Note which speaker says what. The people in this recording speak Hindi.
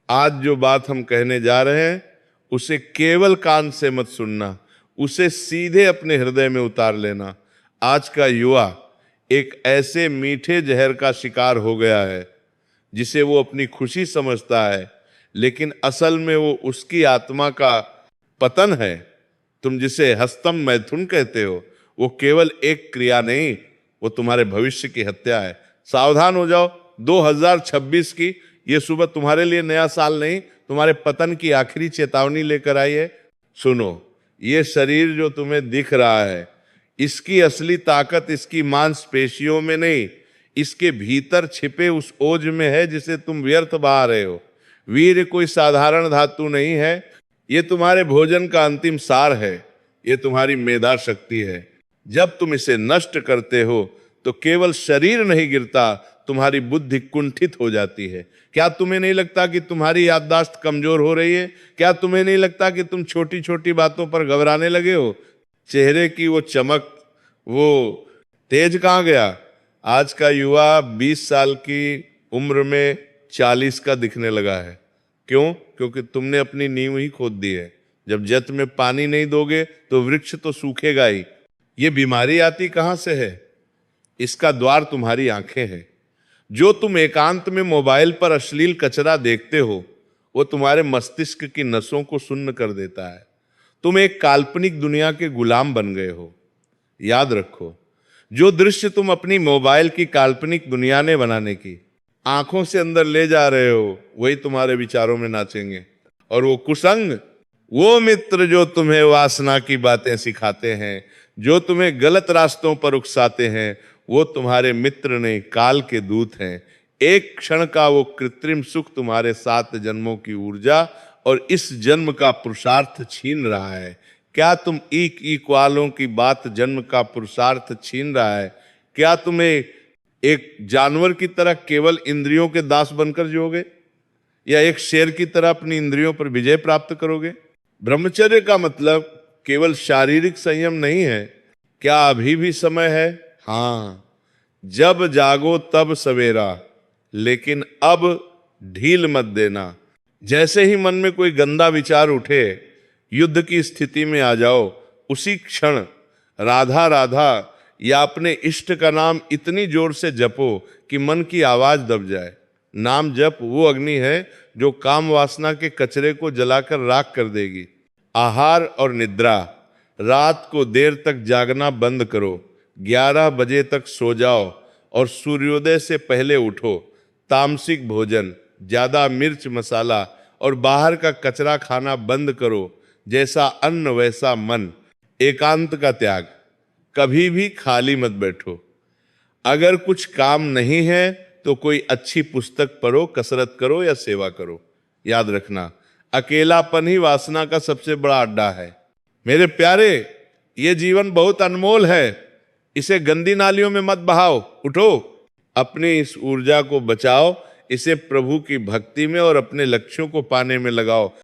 Speaker 1: आज जो बात हम कहने जा रहे हैं उसे केवल कान से मत सुनना, उसे सीधे अपने हृदय में उतार लेना। आज का युवा एक ऐसे मीठे जहर का शिकार हो गया है जिसे वो अपनी खुशी समझता है, लेकिन असल में वो उसकी आत्मा का पतन है। तुम जिसे हस्तम मैथुन कहते हो, वो केवल एक क्रिया नहीं, वो तुम्हारे भविष्य की हत्या है। सावधान हो जाओ, 2026 की ये सुबह तुम्हारे लिए नया साल नहीं, तुम्हारे पतन की आखिरी चेतावनी लेकर आई है। सुनो, ये शरीर जो तुम्हें दिख रहा है, इसकी असली ताकत इसकी मांसपेशियों में नहीं, इसके भीतर छिपे उस ओज में है जिसे तुम व्यर्थ बहा रहे हो। वीर्य कोई साधारण धातु नहीं है, ये तुम्हारे भोजन का अंतिम सार है, ये तुम्हारी मेधा शक्ति है। जब तुम इसे नष्ट करते हो तो केवल शरीर नहीं गिरता, तुम्हारी बुद्धि कुंठित हो जाती है। क्या तुम्हें नहीं लगता कि तुम्हारी याददाश्त कमजोर हो रही है? क्या तुम्हें नहीं लगता कि तुम छोटी छोटी बातों पर घबराने लगे हो? चेहरे की वो चमक, वो तेज कहाँ गया? आज का युवा 20 साल की उम्र में 40 का दिखने लगा है। क्यों? क्योंकि तुमने अपनी नींव ही खोद दी है। जब जत में पानी नहीं दोगे तो वृक्ष तो सूखेगा ही। ये बीमारी आती कहां से है? इसका द्वार तुम्हारी आंखें हैं। जो तुम एकांत में मोबाइल पर अश्लील कचरा देखते हो, वो तुम्हारे मस्तिष्क की नसों को सुन्न कर देता है। तुम एक काल्पनिक दुनिया के गुलाम बन गए हो। याद रखो, जो दृश्य तुम अपनी मोबाइल की काल्पनिक दुनिया ने बनाने की आंखों से अंदर ले जा रहे हो, वही तुम्हारे विचारों में नाचेंगे। और वो कुसंग, वो मित्र जो तुम्हें वासना की बातें सिखाते हैं, जो तुम्हें गलत रास्तों पर उकसाते हैं, वो तुम्हारे मित्र नहीं, काल के दूत हैं। एक क्षण का वो कृत्रिम सुख तुम्हारे 7 जन्मों की ऊर्जा और इस जन्म का पुरुषार्थ छीन रहा है। क्या तुम ईक वालों की बात जन्म का पुरुषार्थ छीन रहा है? क्या तुम्हें एक जानवर की तरह केवल इंद्रियों के दास बनकर जियोगे, या एक शेर की तरह अपनी इंद्रियों पर विजय प्राप्त करोगे? ब्रह्मचर्य का मतलब केवल शारीरिक संयम नहीं है। क्या अभी भी समय है? हाँ, जब जागो तब सवेरा, लेकिन अब ढील मत देना। जैसे ही मन में कोई गंदा विचार उठे, युद्ध की स्थिति में आ जाओ। उसी क्षण राधा राधा या अपने इष्ट का नाम इतनी जोर से जपो कि मन की आवाज दब जाए। नाम जप वो अग्नि है जो काम वासना के कचरे को जलाकर राख कर देगी। आहार और निद्रा, रात को देर तक जागना बंद करो। 11 बजे तक सो जाओ और सूर्योदय से पहले उठो। तामसिक भोजन, ज्यादा मिर्च मसाला और बाहर का कचरा खाना बंद करो। जैसा अन्न वैसा मन। एकांत का त्याग। कभी भी खाली मत बैठो। अगर कुछ काम नहीं है तो कोई अच्छी पुस्तक पढ़ो, कसरत करो या सेवा करो। याद रखना, अकेलापन ही वासना का सबसे बड़ा अड्डा है। मेरे प्यारे, ये जीवन बहुत अनमोल है, इसे गंदी नालियों में मत बहाओ। उठो, अपनी इस ऊर्जा को बचाओ, इसे प्रभु की भक्ति में और अपने लक्ष्यों को पाने में लगाओ।